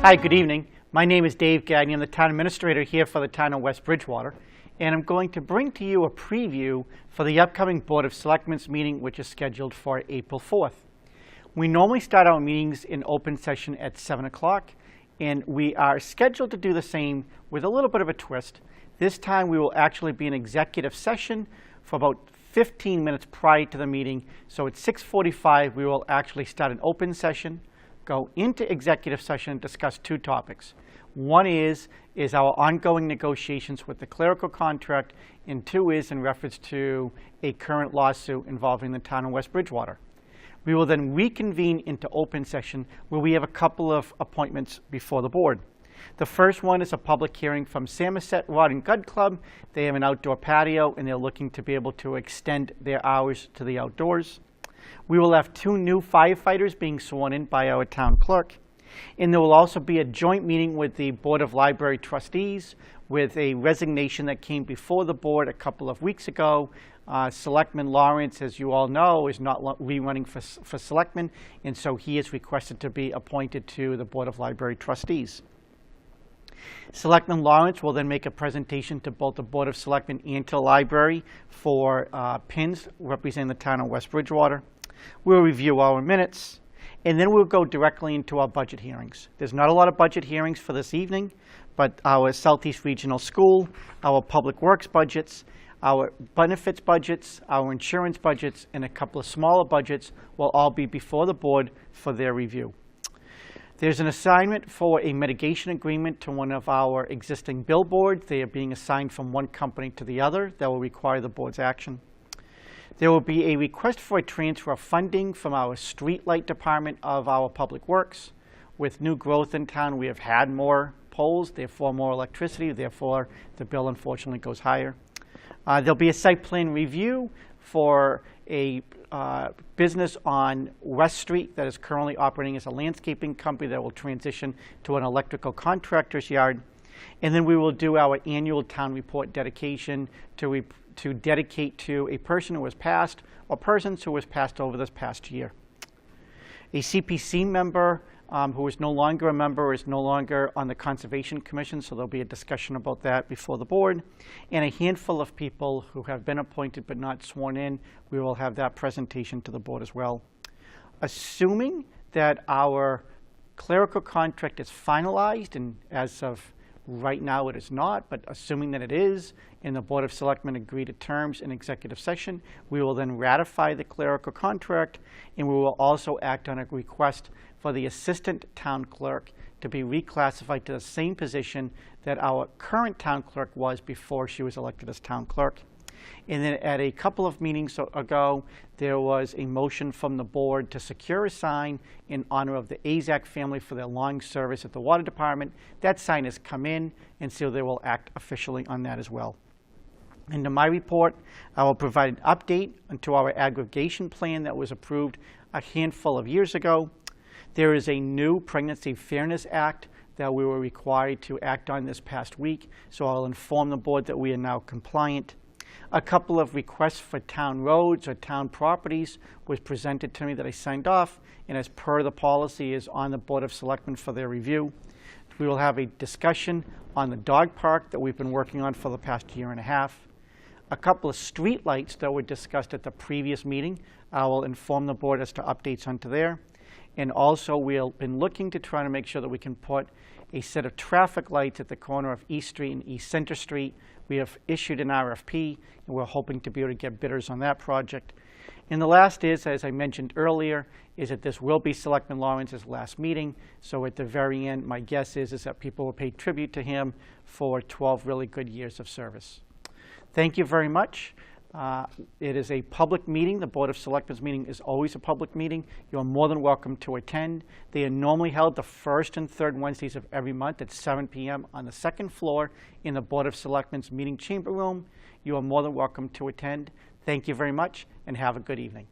Hi, good evening. My name is Dave Gagne. I'm the town administrator here for the town of West Bridgewater, and I'm going to bring to you a preview for the upcoming Board of Selectmen's meeting, which is scheduled for April 4th. We normally start our meetings in open session at 7 o'clock, and we are scheduled to do the same with a little bit of a twist. This time we will actually be in executive session for about 15 minutes prior to the meeting. So at 6:45 we will actually start an open session, go into executive session and discuss two topics. One is our ongoing negotiations with the clerical contract, and two is in reference to a current lawsuit involving the town of West Bridgewater. We will then reconvene into open session where we have a couple of appointments before the board. The first one is a public hearing from Samoset Rod and Gun Club. They have an outdoor patio and they're looking to be able to extend their hours to the outdoors. We will have two new firefighters being sworn in by our town clerk. And there will also be a joint meeting with the Board of Library Trustees with a resignation that came before the board a couple of weeks ago. Selectman Lawrence, as you all know, is not rerunning for selectman, and so he is requested to be appointed to the Board of Library Trustees. Selectman Lawrence will then make a presentation to both the Board of Selectmen and to the library for pins representing the town of West Bridgewater. We'll review our minutes, and then we'll go directly into our budget hearings. There's not a lot of budget hearings for this evening, but our Southeast Regional School, our Public Works budgets, our benefits budgets, our insurance budgets, and a couple of smaller budgets will all be before the board for their review. There's an assignment for a mitigation agreement to one of our existing billboards. They are being assigned from one company to the other. That will require the board's action. There will be a request for a transfer of funding from our streetlight department of our Public Works. With new growth in town, we have had more poles, therefore more electricity, therefore the bill unfortunately goes higher. There'll be a site plan review for a business on West Street that is currently operating as a landscaping company that will transition to an electrical contractor's yard. And then we will do our annual town report dedication to dedicate to a person who has passed or persons who has passed over this past year. A CPC member who is no longer a member is no longer on the Conservation Commission, so there'll be a discussion about that before the board. And a handful of people who have been appointed but not sworn in, we will have that presentation to the board as well. Assuming that our clerical contract is finalized, and as of right now it is not, but assuming that it is, and the Board of Selectmen agree to terms in executive session, we will then ratify the clerical contract, and we will also act on a request for the assistant town clerk to be reclassified to the same position that our current town clerk was before she was elected as town clerk. And then at a couple of meetings ago, there was a motion from the board to secure a sign in honor of the Azak family for their long service at the water department. That sign has come in, and so they will act officially on that as well. Into my report, I will provide an update onto our aggregation plan that was approved a handful of years ago. There is a new Pregnancy Fairness Act that we were required to act on this past week, so I'll inform the board that we are now compliant. A couple of requests for town roads or town properties was presented to me that I signed off, and as per the policy is on the Board of Selectmen for their review. We will have a discussion on the dog park that we've been working on for the past year and a half. A couple of street lights that were discussed at the previous meeting, I will inform the board as to updates onto there. And also we've been looking to try to make sure that we can put a set of traffic lights at the corner of East Street and East Center Street. We have issued an RFP, and we're hoping to be able to get bidders on that project. And the last is, as I mentioned earlier, is that this will be Selectman Lawrence's last meeting. So at the very end, my guess is that people will pay tribute to him for 12 really good years of service. Thank you very much. It is a public meeting. The Board of Selectmen's meeting is always a public meeting. You are more than welcome to attend. They are normally held the first and third Wednesdays of every month at 7 p.m. on the second floor in the Board of Selectmen's meeting chamber room. You are more than welcome to attend. Thank you very much, and have a good evening.